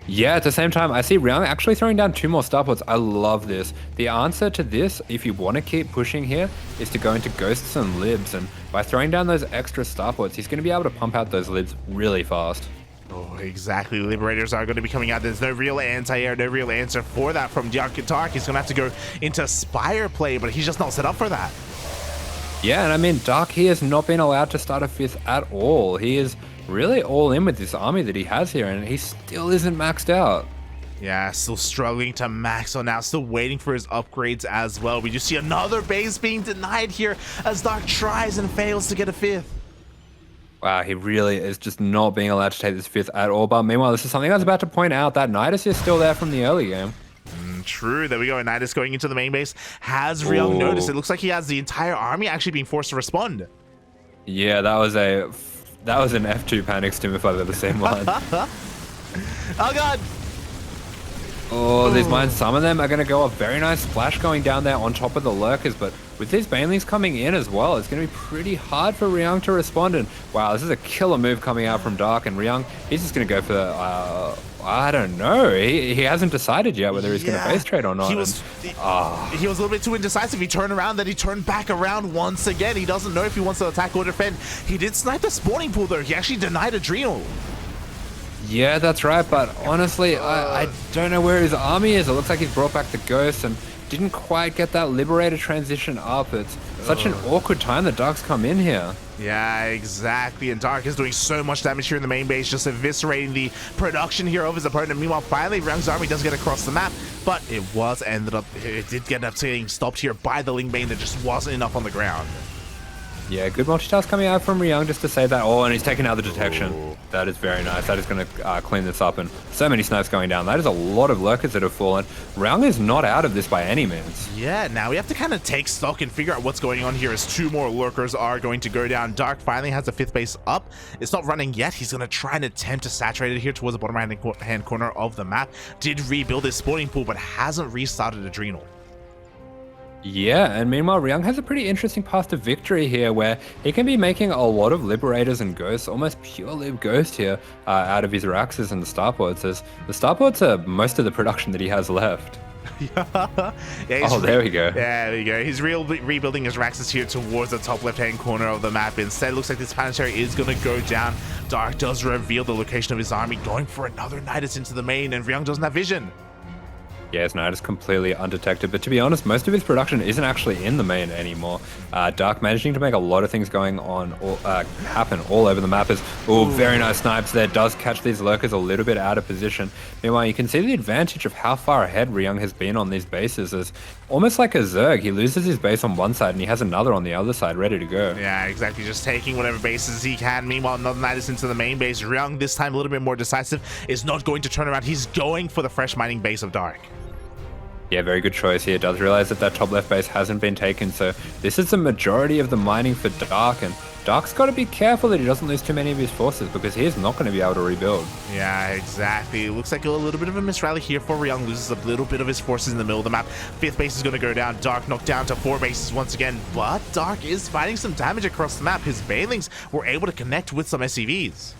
Yeah, at the same time, I see Ryung actually throwing down 2 more starports. I love this. The answer to this, if you want to keep pushing here, is to go into Ghosts and Libs. And by throwing down those extra starports, he's going to be able to pump out those Libs really fast. Oh, exactly. Liberators are going to be coming out. There's no real anti-air, no real answer for that from Dark. He's going to have to go into Spire play, but he's just not set up for that. Yeah, and I mean, Dark here has not been allowed to start a 5th at all. He is really all in with this army that he has here, and he still isn't maxed out. Yeah, still struggling to max on now, still waiting for his upgrades as well. We just see another base being denied here as Dark tries and fails to get a 5th. Wow, he really is just not being allowed to take this 5th at all. But meanwhile, this is something I was about to point out, that Nidus is still there from the early game. True, there we go. Nidus going into the main base. Has Ryung noticed? It looks like he has the entire army actually being forced to respond. Yeah, that was an F2 panic stim if I've ever seen one. Oh god! Oh, these mines, some of them are going to go a very nice splash going down there on top of the lurkers, but with these banelings coming in as well, it's going to be pretty hard for Ryung to respond. And wow, this is a killer move coming out from Dark, and Ryung, he's just going to go for I don't know. He hasn't decided yet whether he's going to base trade or not. He was a little bit too indecisive. He turned around, then he turned back around once again. He doesn't know if he wants to attack or defend. He did snipe the spawning pool though. He actually denied Adrenal. Yeah, that's right, but honestly, I don't know where his army is. It looks like he's brought back the Ghost and didn't quite get that Liberator transition up. It's such an awkward time that Dark's come in here. Yeah, exactly. And Dark is doing so much damage here in the main base, just eviscerating the production here of his opponent. Meanwhile, finally, Ryung's army does get across the map, but it did get up getting stopped here by the Ling Bane. There just wasn't enough on the ground. Yeah, good multitask coming out from Ryung just to say that. Oh, and he's taking out the detection. That is very nice. That is going to clean this up, and so many snipes going down. That is a lot of lurkers that have fallen. Ryung is not out of this by any means. Yeah, now we have to kind of take stock and figure out what's going on here as 2 more lurkers are going to go down. Dark finally has the 5th base up. It's not running yet. He's going to try and attempt to saturate it here towards the bottom right-hand corner of the map. Did rebuild his spawning pool, but hasn't restarted Adrenal. Yeah, and meanwhile, Ryung has a pretty interesting path to victory here where he can be making a lot of Liberators and Ghosts, almost pure Lib Ghost here, out of his Raxes and the Starports, as the Starports are most of the production that he has left. Yeah, there we go. Yeah, there you go. He's rebuilding his Raxes here towards the top left-hand corner of the map. Instead, it looks like this Planetary is going to go down. Dark does reveal the location of his army, going for another Nidus into the main, and Ryung doesn't have vision. Yeah, his Nidus completely undetected, but to be honest, most of his production isn't actually in the main anymore. Dark managing to make a lot of things going on, happen all over the map. Very nice snipes there, does catch these lurkers a little bit out of position. Meanwhile, you can see the advantage of how far ahead Ryung has been on these bases, as almost like a Zerg, he loses his base on one side and he has another on the other side ready to go. Yeah, exactly, just taking whatever bases he can. Meanwhile, another Nidus into the main base. Ryung, this time a little bit more decisive, is not going to turn around. He's going for the fresh mining base of Dark. Yeah, very good choice here. Does realize that top left base hasn't been taken, so this is the majority of the mining for Dark, and Dark's got to be careful that he doesn't lose too many of his forces because he is not going to be able to rebuild. Yeah, exactly. It looks like a little bit of a misrally here for Ryung. Loses a little bit of his forces in the middle of the map. 5th base is going to go down. Dark knocked down to 4 bases once again, but Dark is fighting some damage across the map. His Banelings were able to connect with some SCVs.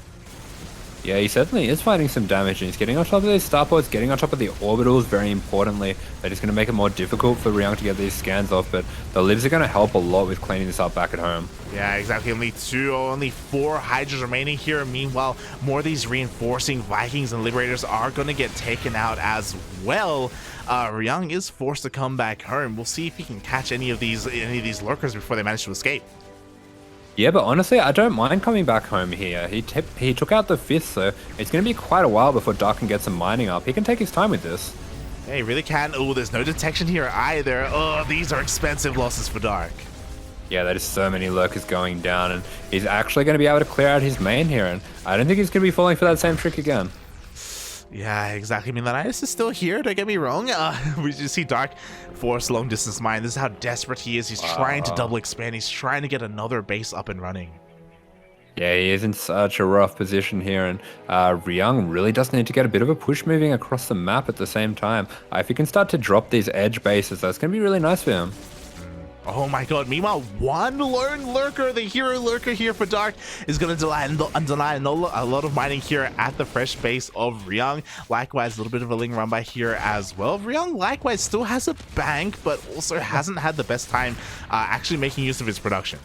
Yeah, he certainly is fighting some damage, and he's getting on top of these starports, getting on top of the orbitals, very importantly. That is going to make it more difficult for Ryung to get these scans off, but the Livs are going to help a lot with cleaning this up back at home. Yeah, exactly. Only 4 Hydras remaining here. Meanwhile, more of these reinforcing Vikings and Liberators are going to get taken out as well. Ryung is forced to come back home. We'll see if he can catch any of these lurkers before they manage to escape. Yeah, but honestly, I don't mind coming back home here. He took out the 5th, so it's going to be quite a while before Dark can get some mining up. He can take his time with this. Yeah, he really can. Oh, there's no detection here either. Oh, these are expensive losses for Dark. Yeah, that is so many lurkers going down, and he's actually going to be able to clear out his main here, and I don't think he's going to be falling for that same trick again. Yeah, exactly. I mean, the Nidus is still here, don't get me wrong. We just see Dark force long distance mine. This is how desperate he is. He's trying to double expand. He's trying to get another base up and running. Yeah, he is in such a rough position here, and Ryung really does need to get a bit of a push moving across the map at the same time. If he can start to drop these edge bases, that's going to be really nice for him. Oh my god. Meanwhile, one lone lurker, the hero lurker here for Dark, is going to deny a lot of mining here at the fresh base of Ryung. Likewise, a little bit of a ling run by here as well. Ryung likewise still has a bank, but also hasn't had the best time actually making use of his production.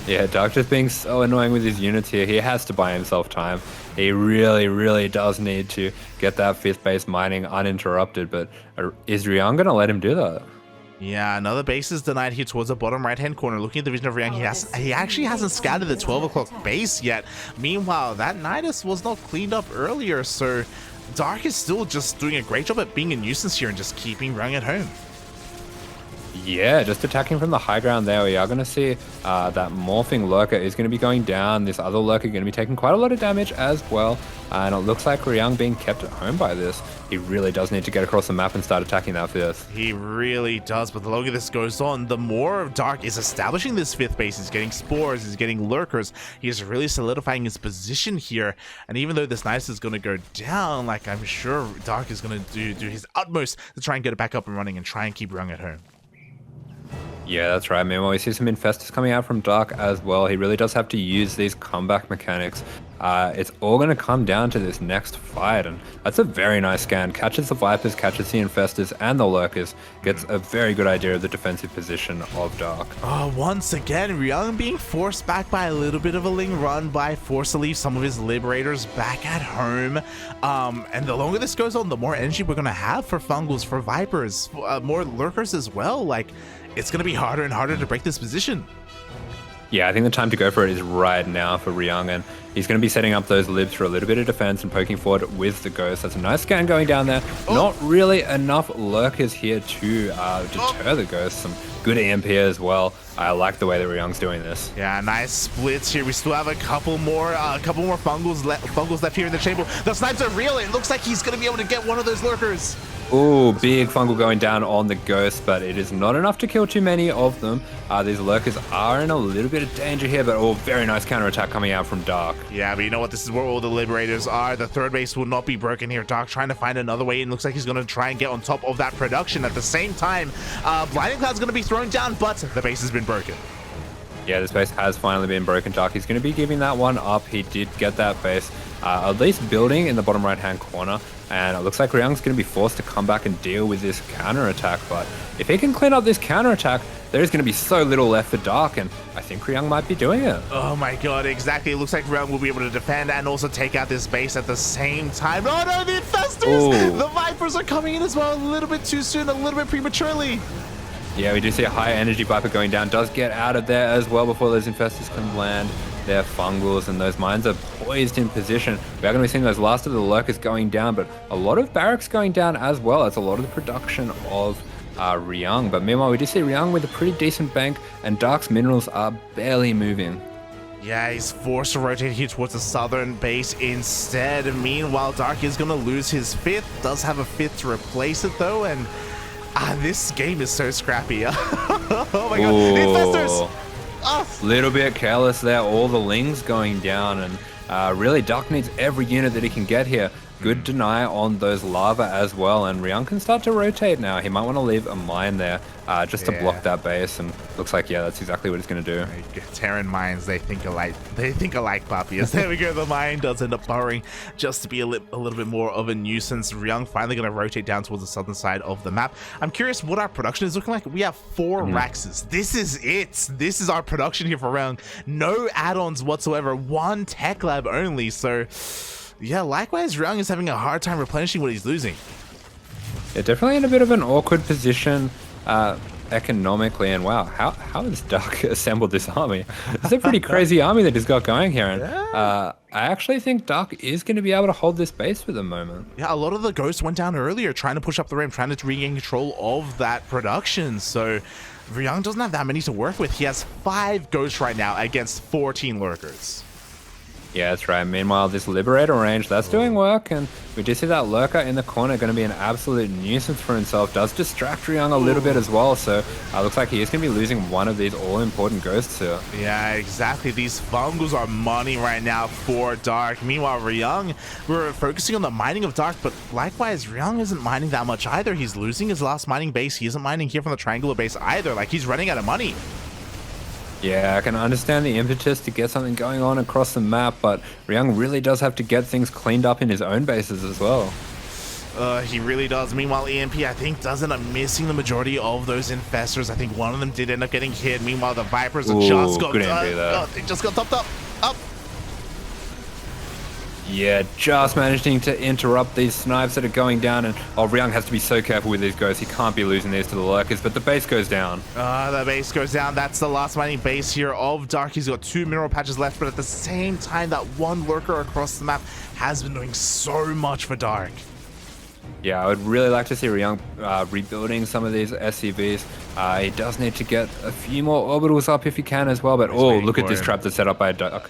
Yeah, Dark just being so annoying with his units here. He has to buy himself time. He really does need to get that 5th base mining uninterrupted, but is Ryung going to let him do that? Yeah, another base is denied here towards the bottom right-hand corner. Looking at the vision of Ryung, he actually hasn't scouted the 12 o'clock base yet. Meanwhile, that Nidus was not cleaned up earlier, so Dark is still just doing a great job at being a nuisance here and just keeping Ryung at home. Yeah, just attacking from the high ground there. We are going to see that morphing lurker is going to be going down. This other lurker going to be taking quite a lot of damage as well. And it looks like Ryung being kept at home by this. He really does need to get across the map and start attacking that 5th. He really does, but the longer this goes on, the more Dark is establishing this 5th base. He's getting spores, he's getting lurkers. He is really solidifying his position here. And even though this Nidus is going to go down, like I'm sure Dark is going to do his utmost to try and get it back up and running and try and keep Ryung at home. Yeah, that's right. Meanwhile, we see some infestors coming out from Dark as well. He really does have to use these comeback mechanics. It's all going to come down to this next fight, and that's a very nice scan. Catches the Vipers, catches the infestors and the lurkers, gets a very good idea of the defensive position of Dark. Once again, Ryung being forced back by a little bit of a ling run by forced to leave some of his liberators back at home. And the longer this goes on, the more energy we're going to have for Fungals, for Vipers, more lurkers as well. Like, it's going to be harder and harder to break this position. Yeah, I think the time to go for it is right now for Ryung, and he's going to be setting up those libs for a little bit of defense and poking forward with the ghost. That's a nice scan going down there. Not really enough lurkers here to deter the ghost. Some good EMP as well. I like the way that Ryung's doing this. Yeah, nice splits here. We still have a couple more fungals left here in the chamber. The snipes are real. It looks like he's going to be able to get one of those lurkers. Ooh, big fungal going down on the ghost, but it is not enough to kill too many of them. These lurkers are in a little bit of danger here, but very nice counterattack coming out from Dark. Yeah, but you know what? This is where all the liberators are. The 3rd base will not be broken here. Dark trying to find another way in. Looks like he's going to try and get on top of that production. At the same time, Blinding Cloud's going to be thrown down, but the base has been broken. Yeah, this base has finally been broken. Dark, he's going to be giving that one up. He did get that base at least building in the bottom right-hand corner. And it looks like Ryung's going to be forced to come back and deal with this counterattack. But if he can clean up this counterattack, there is going to be so little left for Dark, and I think Ryung might be doing it. Oh my god, exactly. It looks like Ryung will be able to defend and also take out this base at the same time. Oh no, the infestors! Ooh. The Vipers are coming in as well, a little bit too soon, a little bit prematurely. Yeah, we do see a high energy Viper going down. Does get out of there as well before those infestors can land their fungals, and those mines are poised in position. We are going to be seeing those last of the lurkers going down, but a lot of barracks going down as well. That's a lot of the production of Ryung. But meanwhile, we do see Ryung with a pretty decent bank, and Dark's minerals are barely moving. Yeah, he's forced to rotate here towards the southern base instead. Meanwhile, Dark is going to lose his 5th. Does have a 5th to replace it though, and this game is so scrappy. Oh my god, infestors! Little bit careless there. All the lings going down, and really Dark needs every unit that he can get here. Good deny on those lava as well, and Ryung can start to rotate now. He might want to leave a mine there just to block that base, and looks like, yeah, that's exactly what he's going to do. Terran mines, they think alike. They think alike, Papias. There we go. The mine does end up burrowing just to be a little bit more of a nuisance. Ryung finally going to rotate down towards the southern side of the map. I'm curious what our production is looking like. We have 4 Raxes. This is it. This is our production here for Ryung. No add-ons whatsoever. 1 tech lab only. So yeah, likewise, Ryung is having a hard time replenishing what he's losing. Yeah, definitely in a bit of an awkward position economically, and wow, how has Dark assembled this army? It's a pretty crazy army that he's got going here, and I actually think Dark is going to be able to hold this base for the moment. Yeah, a lot of the ghosts went down earlier, trying to push up the ramp, trying to regain control of that production, so Ryung doesn't have that many to work with. He has 5 ghosts right now against 14 lurkers. Yeah, that's right. Meanwhile, this Liberator range, that's doing work, and we do see that Lurker in the corner going to be an absolute nuisance for himself. Does distract Ryung a little bit as well, so looks like he is going to be losing one of these all-important ghosts here. Yeah, exactly. These fungals are money right now for Dark. Meanwhile, Ryung, we're focusing on the mining of Dark, but likewise, Ryung isn't mining that much either. He's losing his last mining base. He isn't mining here from the triangular base either. Like, he's running out of money. Yeah, I can understand the impetus to get something going on across the map, but Ryung really does have to get things cleaned up in his own bases as well. He really does. Meanwhile, EMP, I think, does end up missing the majority of those infestors. I think one of them did end up getting hit. Meanwhile, the Vipers have just got, they just got topped up. Yeah, just managing to interrupt these snipes that are going down, and Ryung has to be so careful with these ghosts. He can't be losing these to the lurkers, but the base goes down. The base goes down. That's the last mining base here of Dark. He's got 2 mineral patches left, but at the same time, that one lurker across the map has been doing so much for Dark. Yeah, I would really like to see Ryung rebuilding some of these SCVs. He does need to get a few more orbitals up if he can as well, but look at this trap that's set up by Duck.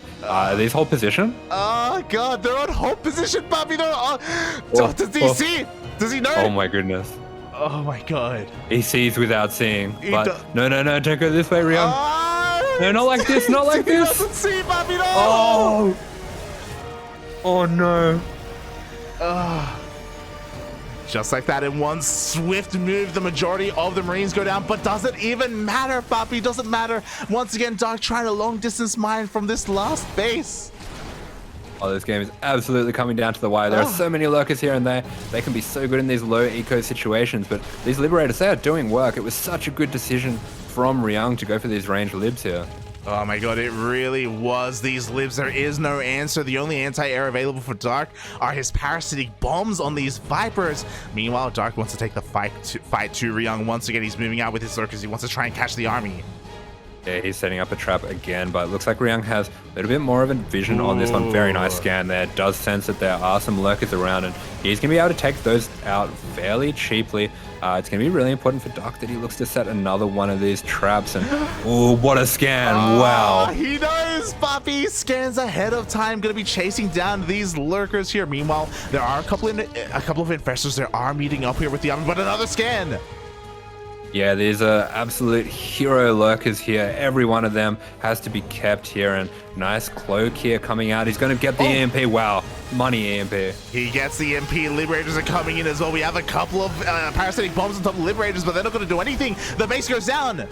These hold position? Oh god, they're on hold position, Bobby. They're on... Does he see? Does he know? Oh my goodness. Oh my god. He sees without seeing. But no, don't go this way, Ryung. No, not like this, not like this. He doesn't see, Bobby, no. Oh no. Just like that, in one swift move, the majority of the Marines go down, but does it even matter, Papi? Doesn't matter. Once again, Dark trying a long distance mine from this last base. Oh, this game is absolutely coming down to the wire. There are so many lurkers here and there. They can be so good in these low eco situations, but these Liberators, they are doing work. It was such a good decision from Ryung to go for these ranged libs here. Oh my god, it really was these libs. There is no answer. The only anti-air available for Dark are his parasitic bombs on these Vipers. Meanwhile, Dark wants to take the fight to Ryung. Once again, he's moving out with his lurkers. He wants to try and catch the army. Yeah, he's setting up a trap again, but it looks like Ryung has a little bit more of a vision on this one. Very nice scan there. Does sense that there are some lurkers around, and he's going to be able to take those out fairly cheaply. It's going to be really important for Dark that he looks to set another one of these traps, and what a scan. Wow. He knows, Papi. Scans ahead of time. Going to be chasing down these lurkers here. Meanwhile, there are a couple of infestors that are meeting up here with the army, but another scan. Yeah, these are absolute hero lurkers here. Every one of them has to be kept here, and nice cloak here coming out. He's going to get the EMP. Wow, money EMP. He gets the EMP. Liberators are coming in as well. We have a couple of parasitic bombs on top of Liberators, but they're not going to do anything. The base goes down.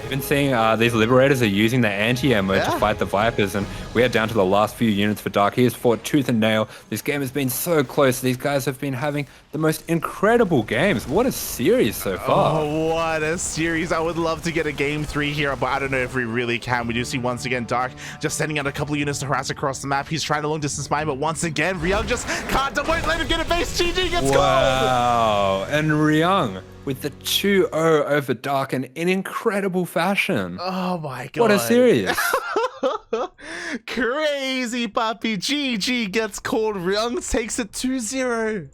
Even seeing these Liberators are using their anti-air mode to fight the Vipers, and we are down to the last few units for Dark. He has fought tooth and nail. This game has been so close. These guys have been having the most incredible games. What a series so far. Oh, what a series. I would love to get a game 3 here, but I don't know if we really can. We do see once again Dark just sending out a couple of units to harass across the map. He's trying a long distance mine, but once again, Ryung just won't let him get a base. GG gets gold. Wow, and Ryung with the 2-0 over Dark in incredible fashion. Oh my god. What a series. Crazy, Papi. GG gets called. Ryung takes it 2-0.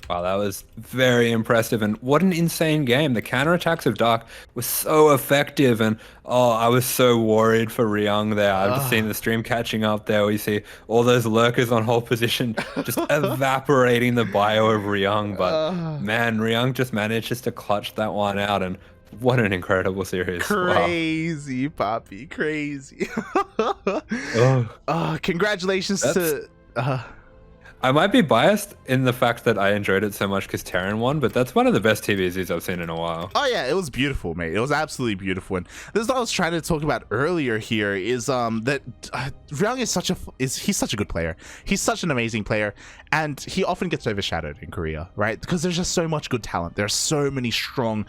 Wow, that was very impressive, and what an insane game. The counterattacks of Dark were so effective, and I was so worried for Ryung there. I've just seen the stream catching up there. We see all those lurkers on hold position just evaporating the bio of Ryung, but man, Ryung just manages to clutch that one out, and what an incredible series. Crazy, wow. Papi, crazy. Congratulations to... I might be biased in the fact that I enjoyed it so much because Terran won, but that's one of the best TVZs I've seen in a while. Oh yeah, it was beautiful, mate. It was absolutely beautiful. And this is what I was trying to talk about earlier here is that Ryung is he's such a good player. He's such an amazing player, and he often gets overshadowed in Korea, right? Because there's just so much good talent. There are so many strong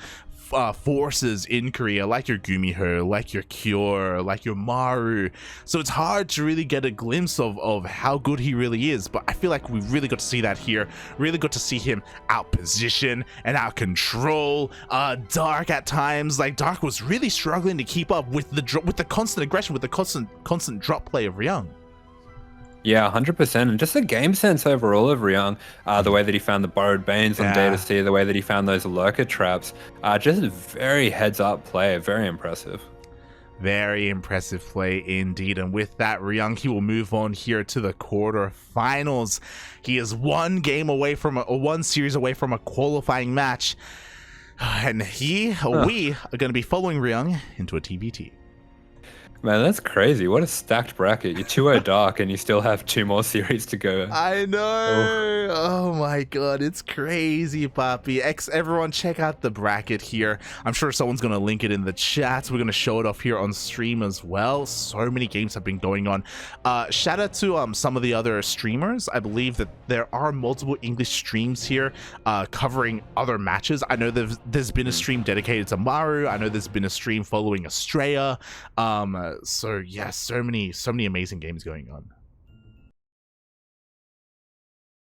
forces in Korea, like your Gumiho, like your Kyor, like your Maru. So it's hard to really get a glimpse of how good he really is, but I feel like we really got to see that here. Really got to see him out position and out control. Dark at times, like Dark was really struggling to keep up with the constant aggression, with the constant drop play of Ryung. Yeah, 100%. And just the game sense overall of Ryung, the way that he found the borrowed Banes on Data C, the way that he found those lurker traps, just very heads up play, very impressive. Very impressive play indeed. And with that, Ryung, he will move on here to the quarterfinals. He is one series away from a qualifying match. And we are going to be following Ryung into a TvT. Man, that's crazy. What a stacked bracket. You're 2-0 dark and you still have 2 more series to go. I know. Oh my god, it's crazy, Papi. Everyone check out the bracket here. I'm sure someone's going to link it in the chat. We're going to show it off here on stream as well. So many games have been going on. Shout out to some of the other streamers. I believe that there are multiple English streams here covering other matches. I know there's been a stream dedicated to Maru. I know there's been a stream following Australia. So yeah, so many amazing games going on.